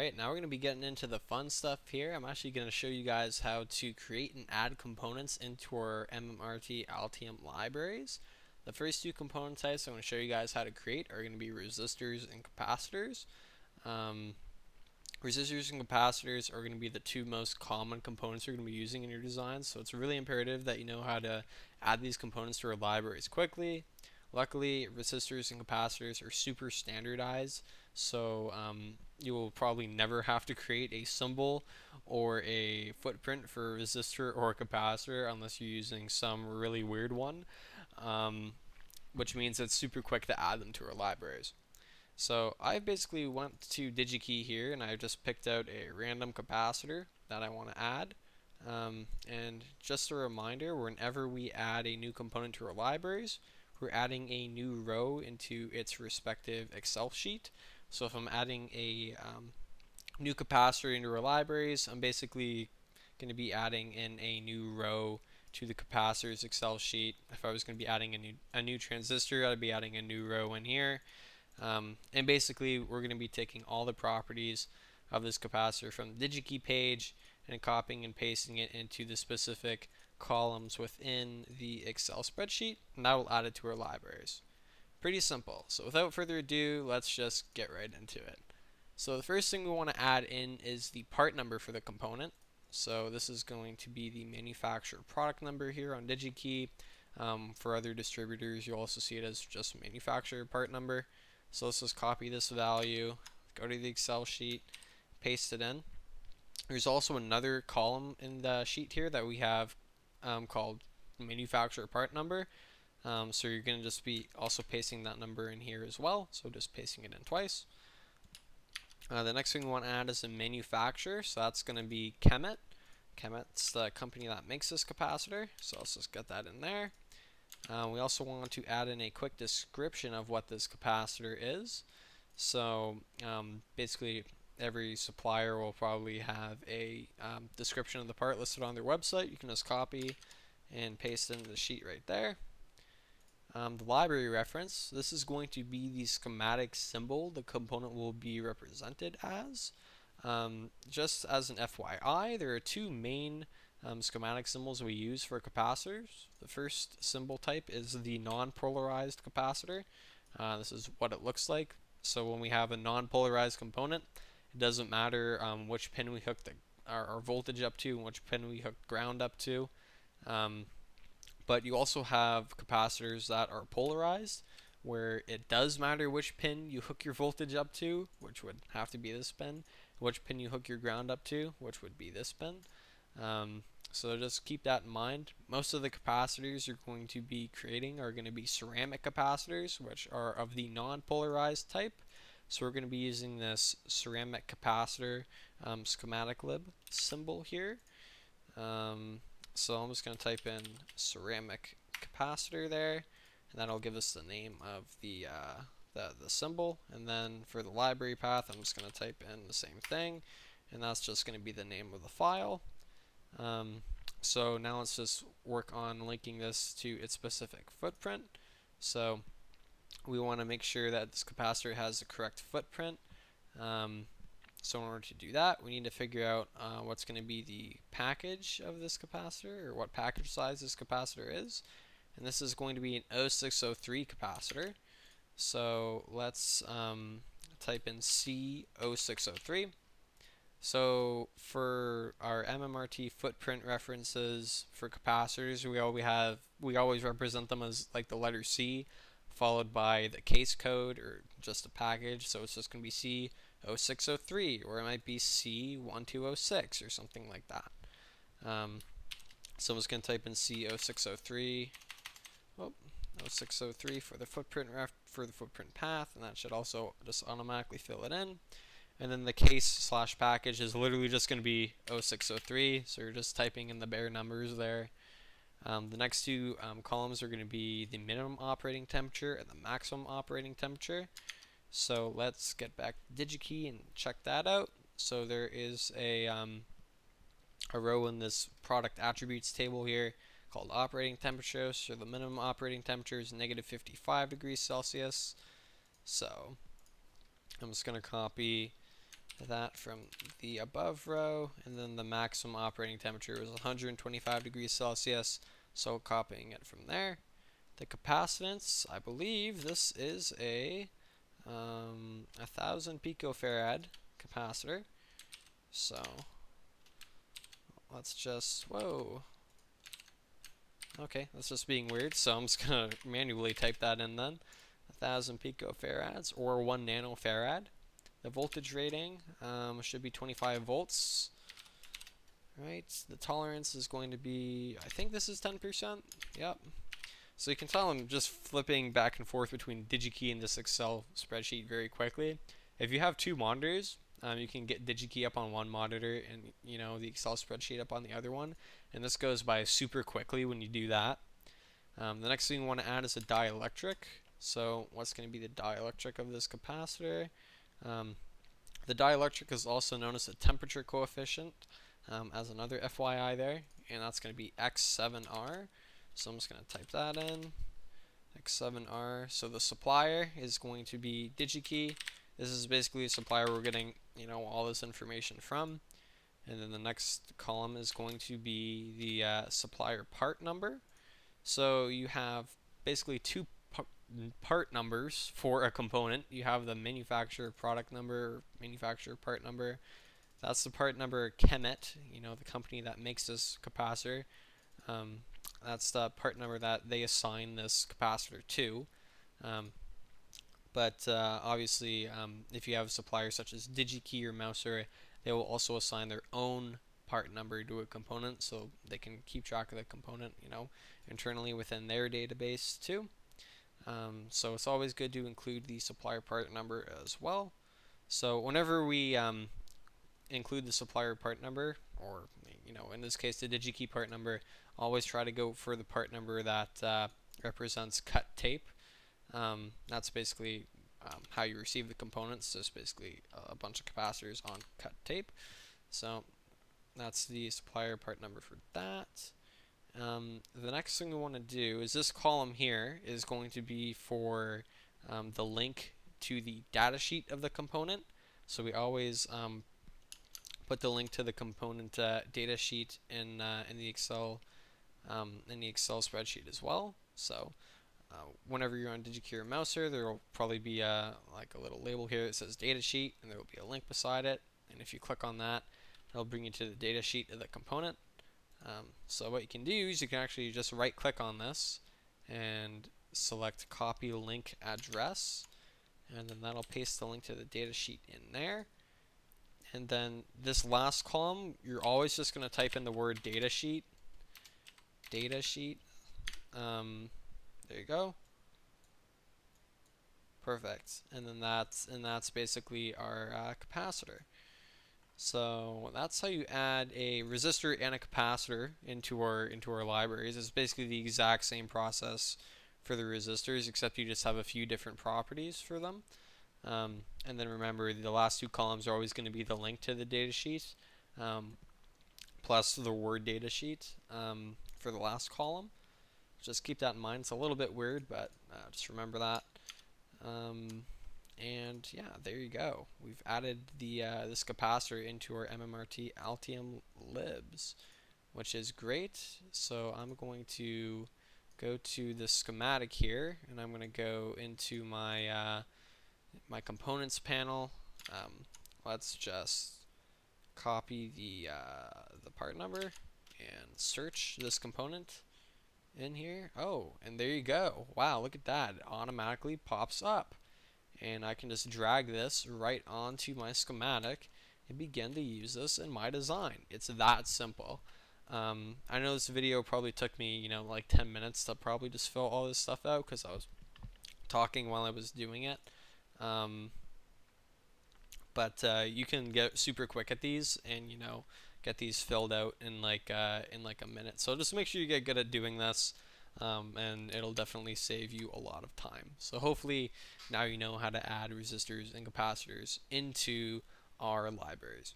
Alright, now we're going to be getting into the fun stuff here. I'm actually going to show you guys how to create and add components into our MMRT Altium libraries. The first two component types I'm going to show you guys how to create are going to be resistors and capacitors. Resistors and capacitors are going to be the two most common components you're going to be using in your design, so it's really imperative that you know how to add these components to our libraries quickly. Luckily, resistors and capacitors are super standardized, so you will probably never have to create a symbol or a footprint for a resistor or a capacitor unless you're using some really weird one, which means it's super quick to add them to our libraries. So I basically went to DigiKey here and I just picked out a random capacitor that I want to add. And just a reminder, whenever we add a new component to our libraries, we're adding a new row into its respective Excel sheet. So if I'm adding a new capacitor into our libraries, I'm basically going to be adding in a new row to the capacitors Excel sheet. If I was going to be adding a new transistor, I'd be adding a new row in here. And basically, we're going to be taking all the properties of this capacitor from the DigiKey page and copying and pasting it into the specific columns within the Excel spreadsheet, and that will add it to our libraries. Pretty simple. So without further ado, let's just get right into it. So the first thing we want to add in is the part number for the component. So this is going to be the manufacturer product number here on DigiKey. For other distributors, you'll also see it as just manufacturer part number. So let's just copy this value, go to the Excel sheet, paste it in. There's also another column in the sheet here that we have called manufacturer part number. So you're going to just be also pasting that number in here as well. So just pasting it in twice. The next thing we want to add is a manufacturer. So that's going to be Kemet. Kemet's the company that makes this capacitor. So let's just get that in there. We also want to add in a quick description of what this capacitor is. So basically every supplier will probably have a description of the part listed on their website. You can just copy and paste it into the sheet right there. The library reference, this is going to be the schematic symbol the component will be represented as. Just as an FYI, there are two main schematic symbols we use for capacitors. The first symbol type is the non-polarized capacitor. This is what it looks like. So when we have a non-polarized component, it doesn't matter which pin we hook our voltage up to and which pin we hook ground up to. But you also have capacitors that are polarized, where it does matter which pin you hook your voltage up to, which would have to be this pin, which pin you hook your ground up to, which would be this pin. So just keep that in mind. Most of the capacitors you're going to be creating are going to be ceramic capacitors, which are of the non-polarized type. So we're going to be using this ceramic capacitor schematic lib symbol here. So I'm just going to type in ceramic capacitor there, and that'll give us the name of the symbol. And then for the library path, I'm just going to type in the same thing, and that's just going to be the name of the file. So now let's just work on linking this to its specific footprint. So we want to make sure that this capacitor has the correct footprint. So in order to do that, we need to figure out what's going to be the package of this capacitor, or what package size this capacitor is. And this is going to be an 0603 capacitor. So let's type in C0603. So for our MMRT footprint references for capacitors, we always represent them as like the letter C, followed by the case code or just a package. So it's just going to be C0603, or it might be C1206 or something like that. So I'm just going to type in C0603, 0603 for the footprint path, and that should also just automatically fill it in. And then the case / package is literally just going to be 0603, so you're just typing in the bare numbers there. The next two columns are going to be the minimum operating temperature and the maximum operating temperature. So let's get back to DigiKey and check that out. So there is a row in this product attributes table here called operating temperature. So the minimum operating temperature is -55 degrees Celsius. So I'm just going to copy that from the above row, and then the maximum operating temperature was 125 degrees Celsius, so copying it from there. The capacitance, I believe this is a 1000 picofarad capacitor. So let's just, whoa. Okay, that's just being weird, so I'm just gonna manually type that in then. 1000 picofarads or 1 nanofarad. The voltage rating should be 25 volts. Right, the tolerance is going to be, I think this is 10%. Yep. So you can tell I'm just flipping back and forth between DigiKey and this Excel spreadsheet very quickly. If you have two monitors, you can get DigiKey up on one monitor and the Excel spreadsheet up on the other one, and this goes by super quickly when you do that. The next thing you want to add is a dielectric. So what's going to be the dielectric of this capacitor? The dielectric is also known as the temperature coefficient, as another FYI there, and that's going to be X7R. So I'm just going to type that in, X7R. So the supplier is going to be DigiKey. This is basically a supplier we're getting all this information from. And then the next column is going to be the supplier part number. So you have basically two part numbers for a component. You have the manufacturer product number, manufacturer part number. That's the part number Chemet, the company that makes this capacitor. That's the part number that they assign this capacitor to. But obviously, if you have suppliers such as DigiKey or Mouser, they will also assign their own part number to a component, so they can keep track of the component, internally within their database too. So it's always good to include the supplier part number as well. So whenever we include the supplier part number, or in this case the DigiKey part number, always try to go for the part number that represents cut tape. That's basically how you receive the components. So it's basically a bunch of capacitors on cut tape. So that's the supplier part number for that. The next thing we want to do is this column here is going to be for the link to the datasheet of the component. So we always put the link to the component datasheet in the Excel spreadsheet as well. So whenever you're on DigiKey or Mouser, there will probably be like a little label here that says datasheet, and there will be a link beside it. And if you click on that, it'll bring you to the datasheet of the component. So what you can do is you can actually just right click on this and select copy link address, and then that'll paste the link to the datasheet in there. And then this last column, you're always just going to type in the word datasheet. There you go. Perfect. And then that's basically our capacitor. So that's how you add a resistor and a capacitor into our libraries. It's basically the exact same process for the resistors, except you just have a few different properties for them. And then remember, the last two columns are always going to be the link to the datasheet, plus the word datasheet for the last column. Just keep that in mind. It's a little bit weird, but just remember that. And yeah, there you go. We've added this capacitor into our MMRT Altium Libs, which is great. So I'm going to go to the schematic here, and I'm going to go into my my components panel. Let's just copy the part number and search this component in here. Oh, and there you go. Wow, look at that. It automatically pops up. And I can just drag this right onto my schematic and begin to use this in my design. It's that simple. I know this video probably took me, like 10 minutes to probably just fill all this stuff out because I was talking while I was doing it. But you can get super quick at these and get these filled out in like a minute. So just make sure you get good at doing this, and it'll definitely save you a lot of time. So hopefully now you know how to add resistors and capacitors into our libraries.